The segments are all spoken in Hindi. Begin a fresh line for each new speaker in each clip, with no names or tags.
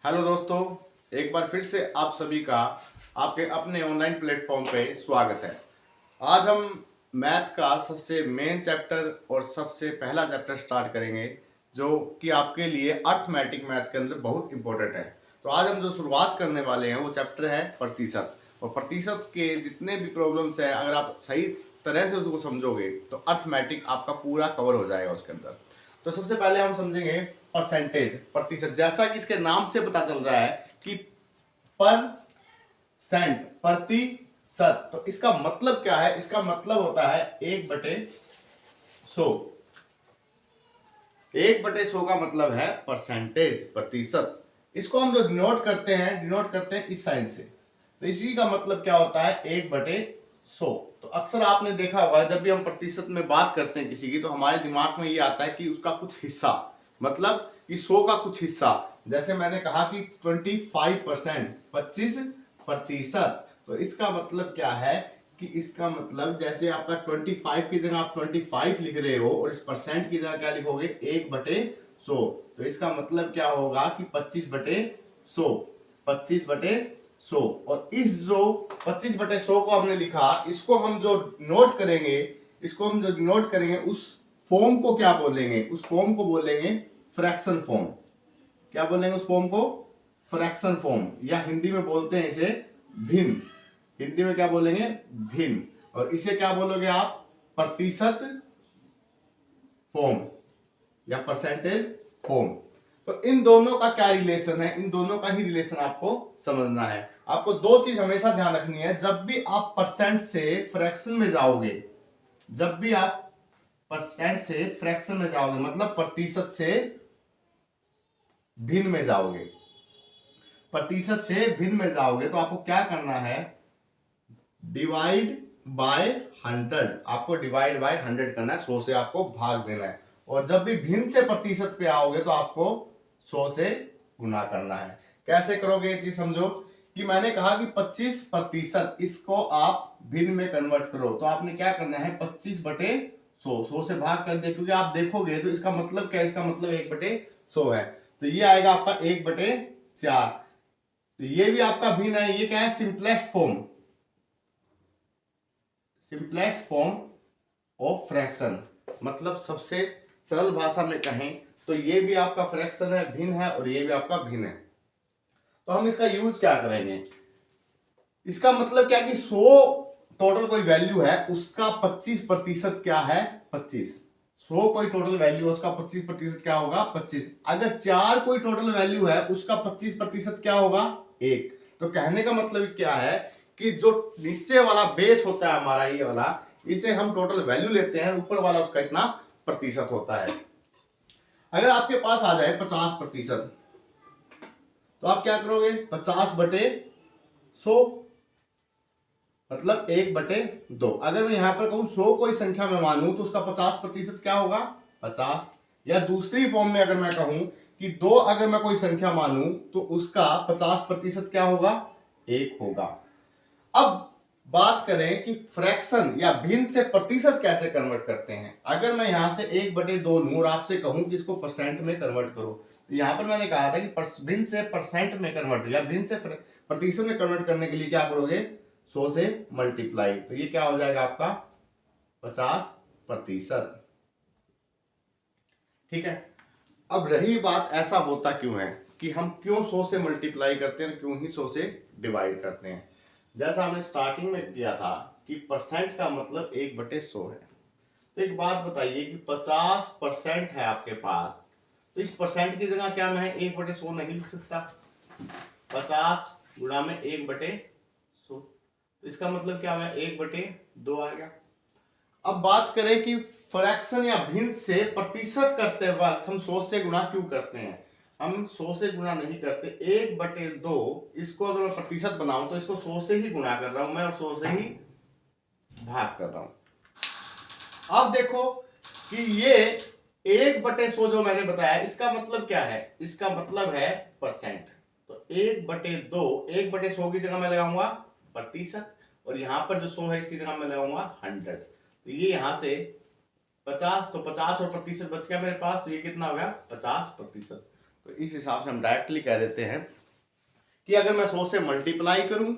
हेलो दोस्तों, एक बार फिर से आप सभी का आपके अपने ऑनलाइन प्लेटफॉर्म पे स्वागत है। आज हम मैथ का सबसे मेन चैप्टर और सबसे पहला चैप्टर स्टार्ट करेंगे, जो कि आपके लिए अर्थमेटिक मैथ के अंदर बहुत इंपॉर्टेंट है। तो आज हम जो शुरुआत करने वाले हैं वो चैप्टर है प्रतिशत। और प्रतिशत के जितने भी प्रॉब्लम्स हैं, अगर आप सही तरह से उसको समझोगे तो अर्थमेटिक आपका पूरा कवर हो जाएगा उसके अंदर। तो सबसे पहले हम समझेंगे परसेंटेज, प्रतिशत। जैसा कि इसके नाम से पता चल रहा है कि पर सेंट, प्रतिशत, तो इसका मतलब क्या है? इसका मतलब होता है 1/100। 1/100 का मतलब है परसेंटेज, प्रतिशत। इसको हम जो डिनोट करते हैं इस साइन से। तो इसी का मतलब क्या होता है? 1/100। तो अक्सर आपने देखा होगा, जब भी हम प्रतिशत में बात करते हैं किसी की, तो हमारे दिमाग में ये आता है कि उसका कुछ हिस्सा, मतलब कि 100 का कुछ हिस्सा। जैसे मैंने कहा कि 25%, 25%। तो इसका मतलब क्या है कि इसका मतलब जैसे आपका 25 की जगह आप 25 लिख रहे हो, और इस परसेंट की जगह क्या लिखोगे? 1/100। तो इसका मतलब क्या होगा कि 25/100, 25/100। और इस जो 25/100 को हमने लिखा, इसको हम जो नोट करेंगे, उस फॉर्म को क्या बोलेंगे? उस फॉर्म को बोलेंगे फ्रैक्शन फॉर्म। क्या बोलेंगे उस फॉर्म को? फ्रैक्शन फॉर्म, या हिंदी में बोलते हैं इसे भिन्न। हिंदी में क्या बोलेंगे? भिन्न। और इसे क्या बोलोगे आप? प्रतिशत फॉर्म या परसेंटेज फॉर्म। तो इन दोनों का क्या रिलेशन है? इन दोनों का ही रिलेशन आपको समझना है। आपको दो चीज हमेशा ध्यान रखनी है। जब भी आप परसेंट से फ्रैक्शन में जाओगे, जब भी आप परसेंट से फ्रैक्शन में जाओगे, मतलब प्रतिशत से भिन्न में जाओगे, प्रतिशत से भिन्न में जाओगे, तो आपको क्या करना है? Divide by 100। आपको डिवाइड बाय 100 करना है, 100 से आपको भाग देना है। और जब भी भिन्न से प्रतिशत पे आओगे तो आपको 100 से गुना करना है। कैसे करोगे ये चीज समझो। कि मैंने कहा कि 25%, इसको आप भिन्न में कन्वर्ट करो, तो आपने क्या करना है? 25/100, 100 से भाग कर दिया। क्योंकि आप देखोगे तो इसका मतलब क्या है? इसका मतलब 1/100 है। तो ये आएगा आपका 1/4। तो ये भी आपका भिन्न है। ये क्या है? Simplest form, simplest form of fraction. मतलब सबसे सरल भाषा में कहें तो ये भी आपका फ्रैक्शन है, भिन्न है, और ये भी आपका भिन्न है। तो हम इसका यूज क्या करेंगे? इसका मतलब क्या कि 100 टोटल कोई वैल्यू है, उसका 25% क्या है? 25। 100 कोई टोटल वैल्यू है, उसका 25% क्या होगा? 25। अगर 4 कोई टोटल वैल्यू है, उसका 25% क्या होगा? 1। तो कहने का मतलब क्या है कि जो नीचे वाला बेस होता है हमारा, ये वाला, इसे हम टोटल वैल्यू लेते हैं, ऊपर वाला उसका इतना प्रतिशत होता है। अगर आपके पास आ जाए 50%, तो आप क्या करोगे? 50/100, मतलब 1/2। अगर मैं यहां पर कहूं 100 कोई संख्या में मानूं, तो उसका 50% क्या होगा? 50। या दूसरी फॉर्म में अगर मैं कहूं कि 2 अगर मैं कोई संख्या मानूं, तो उसका 50% क्या होगा? 1 होगा। अब बात करें कि फ्रैक्शन या भिन्न से प्रतिशत कैसे कन्वर्ट करते हैं। अगर मैं यहां से 1/2 लूं और आपसे कहूं कि इसको परसेंट में कन्वर्ट करो, तो यहां पर मैंने कहा था कि भिन्न से परसेंट में कन्वर्ट या भिन्न से प्रतिशत में कन्वर्ट करने के लिए क्या करोगे? 100 से मल्टीप्लाई। तो ये क्या हो जाएगा आपका? 50%। ठीक है। अब रही बात, ऐसा होता क्यों है कि हम क्यों 100 से मल्टीप्लाई करते हैं, क्यों ही 100 से डिवाइड करते हैं। जैसा हमने स्टार्टिंग में किया था कि परसेंट का मतलब 1/100 है। तो एक बात बताइए कि 50% है आपके पास, तो इस परसेंट की जगह क्या मैं 1/100 नहीं लिख सकता? 50 गुणा में 1/100, तो इसका मतलब क्या हुआ? 1/2 आ गया। अब बात करें कि फ्रैक्शन या भिन्न से प्रतिशत करते वक्त हम 100 से गुणा क्यों करते हैं? हम 100 से गुणा नहीं करते। 1/2, इसको अगर मैं प्रतिशत बनाऊं तो इसको 100 से ही गुणा कर रहा हूं मैं, और 100 से ही भाग कर रहा हूं। अब देखो कि ये 1/100 जो मैंने बताया, इसका मतलब क्या है? इसका मतलब है परसेंट। तो 1/2, 1/100 की जगह मैं लगाऊंगा प्रतिशत, और यहां पर जो 100 है इसकी जगह मैं लगाऊंगा 100। तो ये यहां से 50, तो 50 और प्रतिशत बच गया मेरे पास, तो ये कितना हो गया? 50%। तो इस हिसाब से हम डायरेक्टली कह देते हैं कि अगर मैं 100 से मल्टीप्लाई करूं,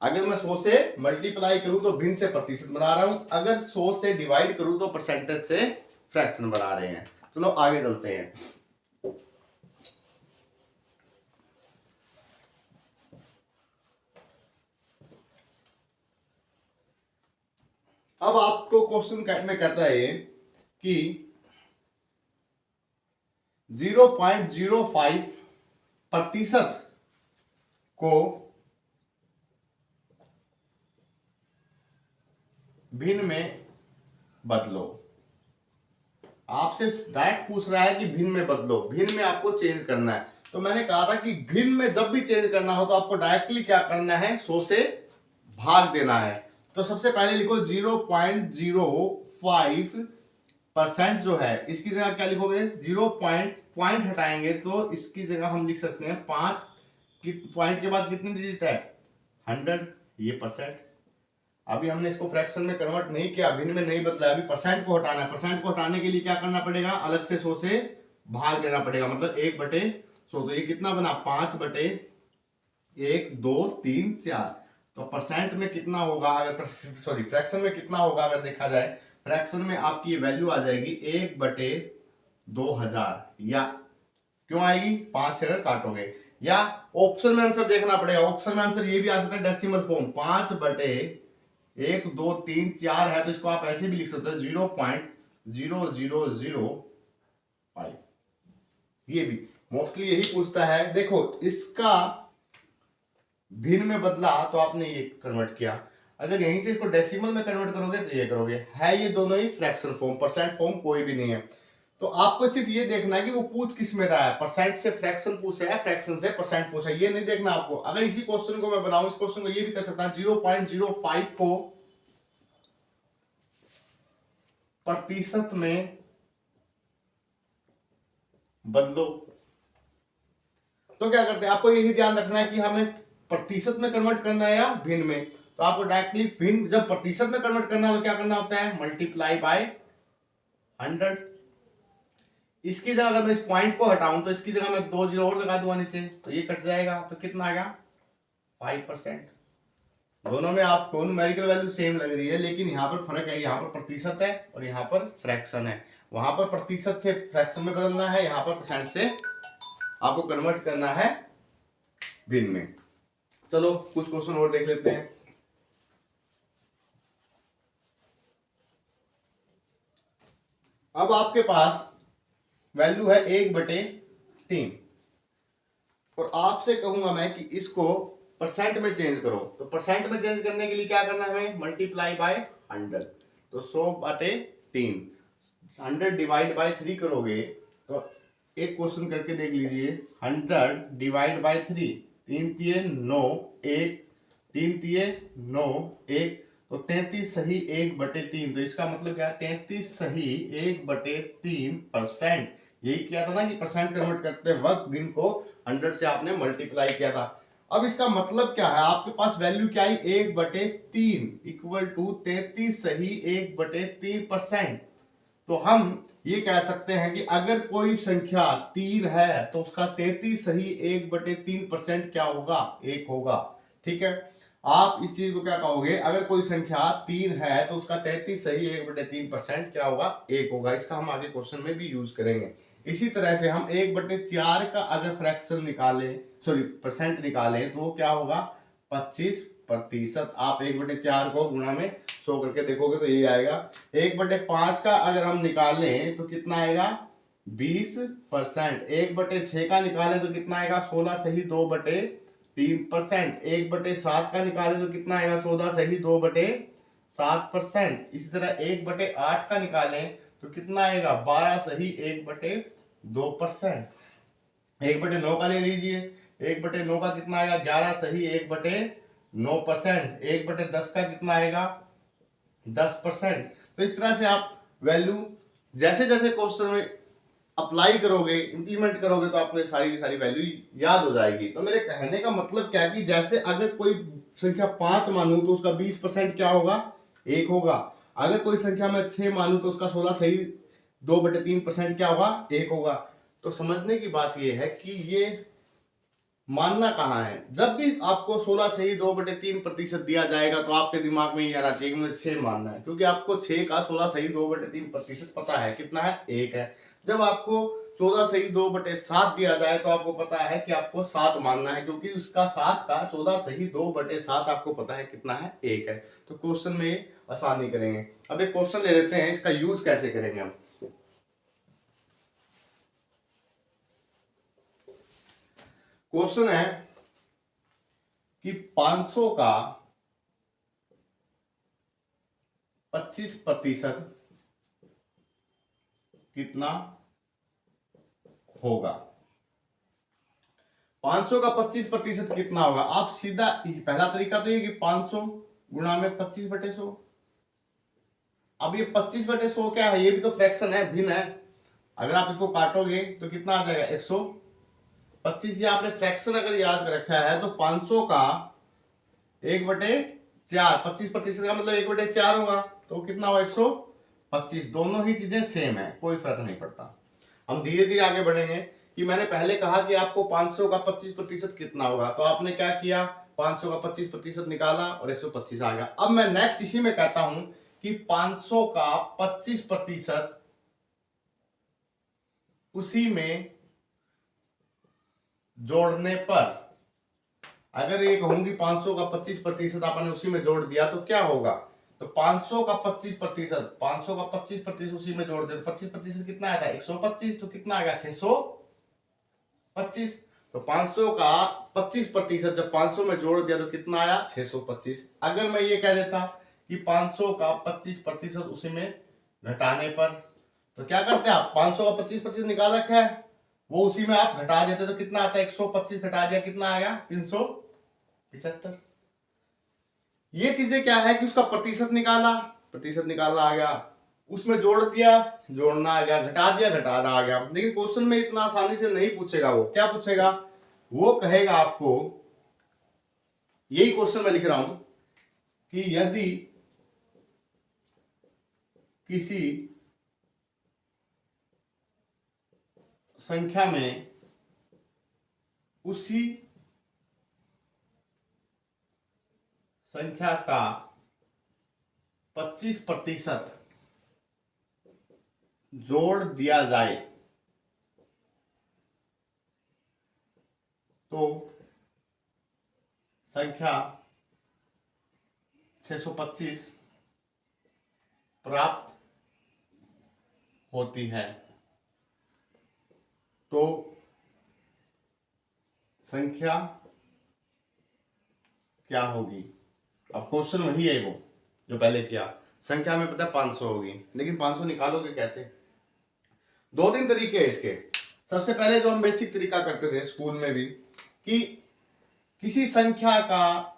अगर मैं 100 से मल्टीप्लाई करूं तो भिन्न से प्रतिशत बना रहा हूं, अगर 100 से डिवाइड करूं तो परसेंटेज से फ्रैक्शन बना रहे हैं। चलो आगे चलते हैं। अब आपको क्वेश्चन में कहता है कि 0.05% को भिन्न में बदलो। आपसे डायरेक्ट पूछ रहा है कि भिन्न में बदलो, भिन्न में आपको चेंज करना है। तो मैंने कहा था कि भिन्न में जब भी चेंज करना हो तो आपको डायरेक्टली क्या करना है, 100 से भाग देना है। तो सबसे पहले लिखो 0.05% जो है, इसकी जगह क्या लिखोगे, 0 पॉइंट हटाएंगे तो इसकी जगह हम लिख सकते हैं 5 पॉइंट के बाद कितने डिजिट है, 100, ये परसेंट। अभी हमने इसको फ्रैक्शन में कन्वर्ट नहीं किया, भिन्न में नहीं बदला, अभी परसेंट को हटाना है। परसेंट को हटाने के लिए क्या करना पड़ेगा, अलग से 100 से भाग देना पड़ेगा, मतलब 1/100। तो ये कितना बना, 5/1 2 3 4। तो परसेंट में कितना होगा, अगर सॉरी फ्रैक्शन में कितना होगा, अगर देखा जाए फ्रैक्शन में आपकी वैल्यू आ जाएगी 1/2000। या क्यों आएगी, 5 से अगर काटोगे, या ऑप्शन में आंसर देखना पड़ेगा। ऑप्शन में आंसर ये भी आ सकता है डेसिमल फॉर्म, 5/1 2 3 4 है, तो इसको आप ऐसे भी लिख सकते हो 0.0005। ये भी मोस्टली यही पूछता है। देखो इसका भिन्न में बदला तो आपने ये कन्वर्ट किया, अगर यहीं से इसको डेसिमल में कन्वर्ट करोगे तो ये करोगे, है ये दोनों ही फ्रैक्शन फॉर्म, परसेंट फॉर्म कोई भी नहीं है। तो आपको सिर्फ ये देखना है कि वो पूछ किस में रहा है, परसेंट से फ्रैक्शन पूछ रहा है, फ्रैक्शन से परसेंट पूछ रहा है, ये नहीं देखना आपको। अगर इसी क्वेश्चन को मैं बनाऊं, इस क्वेश्चन को ये भी कर सकता हूं, 0.05 को प्रतिशत में बदलो। तो क्या करते हैं, आपको यही ध्यान रखना है कि हमें प्रतिशत में कन्वर्ट करना है या भिन्न में। तो आपको डायरेक्टली भिन्न, जब प्रतिशत में कन्वर्ट करना है तो क्या करना होता है, मल्टीप्लाई बाय 100। इसकी जगह अगर मैं इस पॉइंट को हटाऊं तो इसकी जगह मैं 2 जीरो और लगा दूंगा नीचे, तो ये कट जाएगा, तो कितना आ गया, 5%। दोनों में आपको न्यूमेरिकल वैल्यू सेम लग रही है, लेकिन यहाँ पर फर्क है, यहाँ पर प्रतिशत है और यहाँ पर फ्रैक्शन है। वहां पर प्रतिशत से फ्रैक्शन में बदलना है, यहाँ पर परसेंट से आपको कन्वर्ट करना है भिन्न में। चलो कुछ क्वेश्चन और देख लेते हैं। अब आपके पास वैल्यू है 1/3 और आपसे कहूंगा मैं कि इसको परसेंट में चेंज करो। तो परसेंट में चेंज करने के लिए क्या करना है हमें, मल्टीप्लाई बाय 100। तो 100/3, 100 डिवाइड बाय 3 करोगे तो एक क्वेश्चन करके देख लीजिए, 100 डिवाइड बाय 3, 3 तिये 9, 1 3 तिये 9 1, तो 33 सही 1/3। तो इसका मतलब क्या है, 33 सही 1/3%। यही किया था ना कि परसेंट कन्वर्ट करते वक्त भिन्न को 100 से आपने मल्टीप्लाई किया था। अब इसका मतलब क्या है, आपके पास वैल्यू क्या आई, 1/3 इक्वल टू 33 सही 1/3%। तो हम ये कह सकते हैं कि अगर कोई संख्या 3 है तो उसका 33 सही 1/3% क्या होगा, 1 होगा। ठीक है, आप इस चीज को क्या कहोगे, अगर कोई संख्या 3 है तो उसका 33 सही 1/3% क्या होगा, 1 होगा। इसका हम आगे क्वेश्चन में भी यूज करेंगे। इसी तरह से हम 1/4 का अगर फ्रैक्शन निकालें, सॉरी परसेंट निकालें, तो क्या होगा, 25%। आप 1/4 को गुणा में 100 करके देखोगे तो ये आएगा। 1/5 का अगर हम निकालें तो कितना आएगा, 20%। 1/6 का निकालें तो कितना आएगा, 16 सही 2/3%। 1/7 का निकालें तो कितना आएगा, 14 सही 2/7%। इसी तरह 1/8 का निकालें तो कितना आएगा, 12 सही 1/2%। 1/9 का ले लीजिए, 1/9 का कितना आएगा, 11 सही 1/9%। 1/10 का कितना आएगा, 10%। तो इस तरह से आप वैल्यू जैसे जैसे क्वेश्चन में अप्लाई करोगे, इंप्लीमेंट करोगे, तो आपको ये सारी सारी वैल्यू याद हो जाएगी। तो मेरे कहने का मतलब क्या है कि जैसे अगर कोई संख्या 5 मानूं तो उसका 20% क्या होगा, 1 होगा। अगर कोई संख्या मैं 6 मानूं तो उसका 16 सही 2/3% क्या होगा, 1 होगा। तो समझने की बात यह है कि ये मानना कहाँ है। जब भी आपको 16 से ही 2/3% दिया जाएगा तो आपके दिमाग में ये आना चाहिए कि मुझे 6 मानना है, क्योंकि आपको 6 का 16 से ही 2/3% पता है कितना है, 1 है। जब आपको 14 से ही 2/7 दिया जाए तो आपको पता है कि आपको 7 मानना है, क्योंकि उसका 7 का 14 से ही 2/7 आपको पता है कितना है, 1 है। तो क्वेश्चन में आसानी करेंगे। अब एक क्वेश्चन ले लेते हैं, इसका यूज कैसे करेंगे हम। क्वेश्चन है कि 500 का 25% कितना होगा। 500 का 25% कितना होगा। आप सीधा, पहला तरीका तो ये कि 500 गुणा में 25/100। अब ये 25/100 क्या है, ये भी तो फ्रैक्शन है, भिन्न है। अगर आप इसको काटोगे तो कितना आ जाएगा, 125। ये आपने फ्रैक्शन अगर याद कर रखा है तो 500 का 1/4, 25% का मतलब 1/4 होगा, तो कितना होगा, 125। दोनों ही चीजें सेम है, कोई फर्क नहीं पड़ता। हम धीरे धीरे आगे बढ़ेंगे कि मैंने पहले कहा कि आपको 500 का 25% कितना होगा, तो आपने क्या किया, 500 का 25% निकाला और 125 आ गया। अब मैं नेक्स्ट इसी में कहता हूं कि 500 का 25% उसी में जोड़ने पर, अगर ये कहूं कि 500 का 25% आपने उसी में जोड़ दिया तो क्या होगा, तो 500 का 25%, 500 का 25% उसी में जोड़ दे तो 25% कितना आया था, 125। तो कितना आ गया, 625। तो 500 का 25% जब 500 में जोड़ दिया तो कितना आया, 625। अगर मैं ये कह देता कि 500 का 25% उसी में घटाने पर, तो क्या करते हैं आप, 500 का 25% निकाल रखा है, वो उसी में आप घटा देते तो कितना आता है, 125 घटा दिया कितना आ गया, 375। ये चीजें क्या है कि उसका प्रतिशत निकाला, प्रतिशत निकालना आ गया, उसमें जोड़ दिया, जोड़ना आ गया, घटा दिया, घटाना आ गया। लेकिन क्वेश्चन में इतना आसानी से नहीं पूछेगा। वो क्या पूछेगा, वो कहेगा आपको, यही क्वेश्चन में लिख रहा हूं कि यदि किसी संख्या में उसी संख्या का 25% जोड़ दिया जाए तो संख्या 625 प्राप्त होती है। तो संख्या क्या होगी। अब क्वेश्चन वही है वो जो पहले किया, संख्या में पता है 500 होगी, लेकिन 500 निकालोगे कैसे। 2-3 तरीके हैं इसके। सबसे पहले जो हम बेसिक तरीका करते थे स्कूल में भी, कि किसी संख्या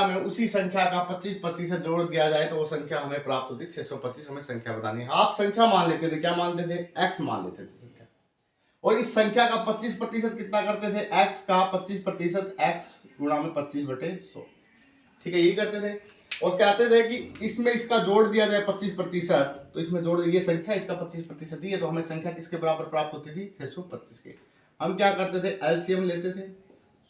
में उसी संख्या का 25% जोड़ दिया जाए तो वो संख्या हमें प्राप्त होती है 625। हमें संख्या बतानी है। आप संख्या मान लेते थे, क्या मानते थे, x मान लेते थे संख्या, और इस संख्या का 25% कितना करते थे, x का 25% x गुणा में 25/100, ठीक है, यही करते थे। और कहते थे कि इसमें इसका जोड़ दिया जाए 25%, तो इसमें जोड़ ये संख्या इसका 25% दी है, तो हमें संख्या किसके बराबर प्राप्त होती थी, 625 के। हम क्या करते थे, एलसीएम लेते थे,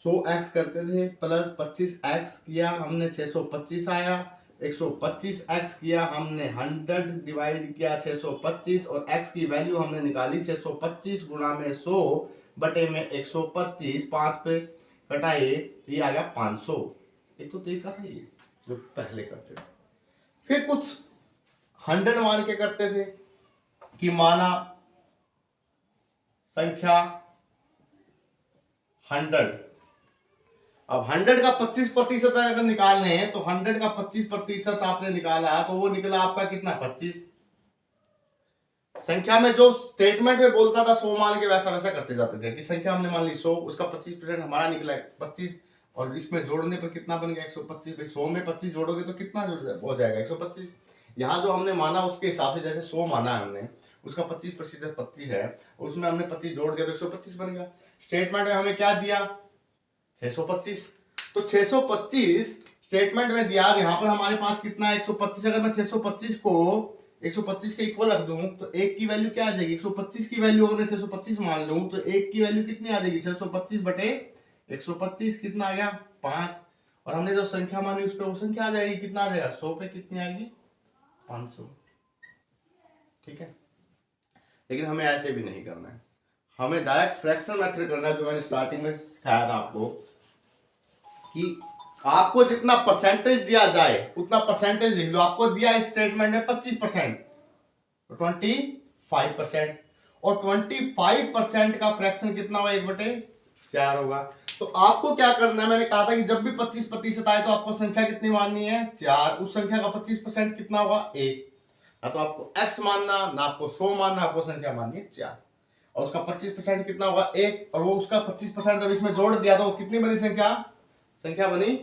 100x करते थे प्लस 25x किया हमने 625 आया, 125x किया हमने 100 डिवाइड किया 625, और x की वैल्यू हमने निकाली 625 गुणा में 100 बटे में 125, 5 पे कटाइए तो ये आ गया 500। एक तो तरीका था ये जो पहले करते थे। फिर कुछ 100 मान के करते थे कि माना संख्या 100, अब 100 का 25% अगर निकालने हैं तो 100 का 25% आपने निकाला तो वो निकला आपका कितना, 25। संख्या में जो स्टेटमेंट में बोलता था 100 मान के वैसा वैसा करते जाते थे कि संख्या हमने मान ली 100, उसका 25% हमारा निकला 25, और इसमें जोड़ने पर कितना बन गया, 125। भाई 100 में 25 जोड़ोगे तो कितना हो जाएगा, 125। यहाँ जो हमने माना उसके हिसाब से, जैसे 100 माना है हमने, उसका 25% 25 है, उसमें हमने 25 जोड़ दिया तो 125 बन गया। स्टेटमेंट में हमें क्या दिया, 625। तो 625 स्टेटमेंट में दिया, यहाँ पर हमारे पास कितना है, 125। अगर मैं 625 को 125 के इक्वल रख दूं तो एक की वैल्यू क्या आ जाएगी, 125 की वैल्यू अगर मैं 625 मान लूं तो एक की वैल्यू कितनी आ जाएगी, 625 बटे 125 कितना आ गया 5, और हमने जो संख्या मानी उस पर वो संख्या आ जाएगी, कितना आ जाएगा 100 पे कितनी आएगी 500। ठीक है, लेकिन हमें ऐसे भी नहीं करना है, हमें डायरेक्ट फ्रैक्शन मेथड करना है, जो मैंने स्टार्टिंग में सिखाया था आपको कि आपको जितना परसेंटेज दिया जाए उतना परसेंटेज लिख लो। आपको दिया इस स्टेटमेंट में 25%, तो 25%, और 25% का फ्रैक्शन कितना होगा, 1/4 होगा। तो आपको क्या करना है, मैंने कहा था कि जब भी 25% आए तो आपको संख्या कितनी माननी है 4, उस संख्या का 25% कितना होगा 1, ना तो आपको x मानना ना आपको 100 मानना, आपको संख्या माननी है 4, और उसका 25% कितना होगा 1, और वो उसका 25% जब इसमें जोड़ दिया तो कितनी बनी संख्या, संख्या बनी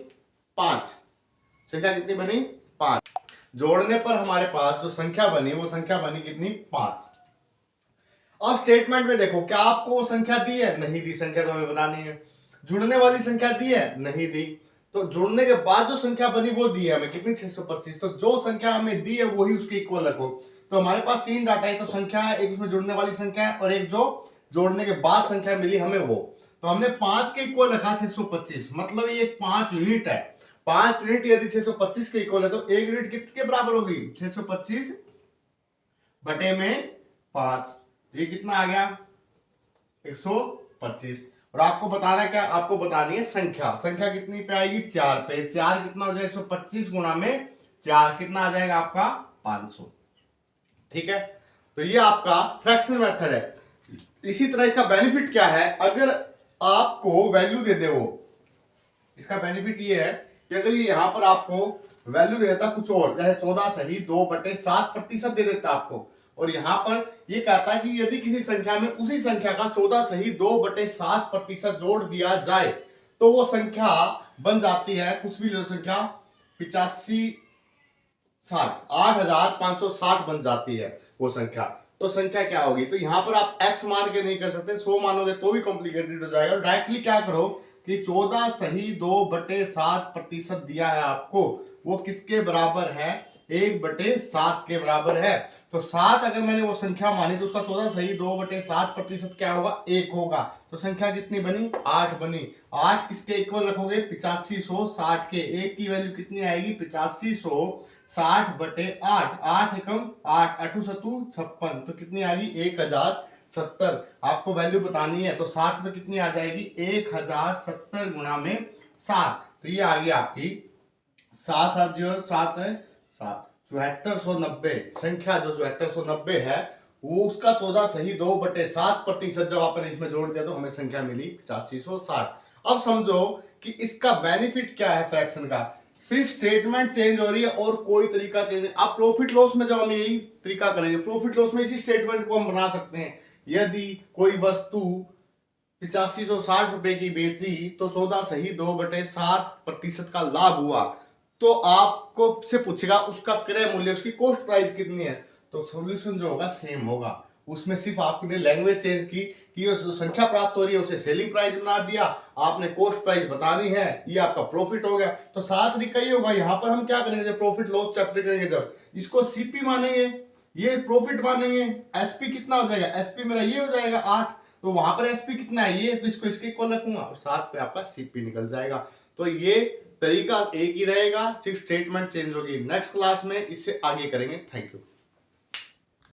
5, संख्या कितनी बनी 5, जोड़ने पर हमारे पास जो संख्या बनी वो संख्या बनी कितनी 5। अब स्टेटमेंट में देखो क्या आपको वो संख्या दी है, नहीं दी, संख्या तो हमें बतानी है। जुड़ने वाली संख्या दी है, नहीं दी, तो जुड़ने के बाद जो संख्या बनी वो दी है हमें कितनी 625, तो जो संख्या हमें दी है वही उसके इक्वल रखो। तो हमारे पास 3 डाटा है, तो संख्या है एक उसमें जुड़ने वाली संख्या है और एक जो जोड़ने के बाद संख्या मिली हमें वो, तो हमने 5 के इक्वल रखा 625, मतलब ये 5 यूनिट है। 5 यूनिट यदि 625 के इक्वल है तो 1 यूनिट किसके बराबर होगी, 625 बटे में 5, ये कितना आ गया 125। और आपको बताना क्या, आपको बतानी है संख्या, संख्या कितनी पे आएगी 4 पे, 4 कितना हो जाएगा 125 गुणा में 4 कितना आ जाएगा आपका 500। ठीक है, तो ये आपका फ्रैक्शन मेथड है। इसी तरह इसका बेनिफिट क्या है, अगर आपको वैल्यू दे दे वो, इसका बेनिफिट ये है कि अगर ये यहां पर आपको वैल्यू दे देता कुछ और, जैसे 14 सही 2/7% दे देता आपको, और यहां पर ये कहता है कि यदि किसी संख्या में उसी संख्या का 14 सही 2/7% जोड़ दिया जाए तो वो संख्या बन जाती है कुछ भी संख्या 85 60 8560 बन जाती है वो संख्या। तो संख्या क्या होगी, तो यहां पर आप x मान के नहीं कर सकते, 100 मानोगे तो भी कॉम्प्लिकेटेड हो जाएगा। डायरेक्टली क्या करो कि 14 सही 2/7% दिया है आपको, वो किसके बराबर है 1/7 के बराबर है। तो 7 अगर मैंने वो संख्या मानी तो उसका 14 सही 2/7% क्या होगा 1 होगा, तो संख्या कितनी बनी 8 बनी। 8 किसके इक्वल रखोगे 8560 के, 1 की वैल्यू कितनी आएगी 8560/8, 8 एकम 8 8 सतु 56, तो कितनी आ गई 1070। आपको वैल्यू बतानी है तो 7 में कितनी आ जाएगी 1070 गुणा में 7, तो ये आ गई आपकी 7 7 0 7 है 7 7490। संख्या जो 7490 है वो उसका 14 सही 2/7% जब आपने इसमें जोड़ दिया तो हमें संख्या मिली 8560। अब समझो कि इसका बेनिफिट क्या है फ्रैक्शन का, सिर्फ स्टेटमेंट चेंज हो रही है और कोई तरीका चेंज नहीं। अब प्रॉफिट लॉस में जब हम यही तरीका करेंगे, प्रॉफिट लॉस में इसी स्टेटमेंट को हम बना सकते हैं, यदि कोई वस्तु 8560 रुपए की बेची तो 14 सही 2/7% का लाभ हुआ, तो आपको से पूछेगा उसका क्रय मूल्य, उसकी कॉस्ट प्राइस कितनी है, तो सॉल्यूशन जो होगा सेम होगा। उसमें सिर्फ आपने लैंग्वेज चेंज की कि जो संख्या प्राप्त हो रही है उसे सेलिंग प्राइस बना दिया, आपने कॉस्ट प्राइस बतानी है, ये आपका प्रॉफिट हो गया। तो साथ तरीका ये होगा, यहाँ पर हम क्या करेंगे जब प्रॉफिट लॉस चैप्टर करेंगे जब इसको सीपी मानेंगे, ये प्रॉफिट मानेंगे, एसपी कितना हो जाएगा, एसपी मेरा ये हो जाएगा 8, तो वहां पर एसपी कितना है ये, तो इसको इसके इक्वल रखूंगा और साथ पे आपका सीपी निकल जाएगा। तो ये तरीका एक ही रहेगा, सिर्फ स्टेटमेंट चेंज होगी। नेक्स्ट क्लास में इससे आगे करेंगे। Thank you.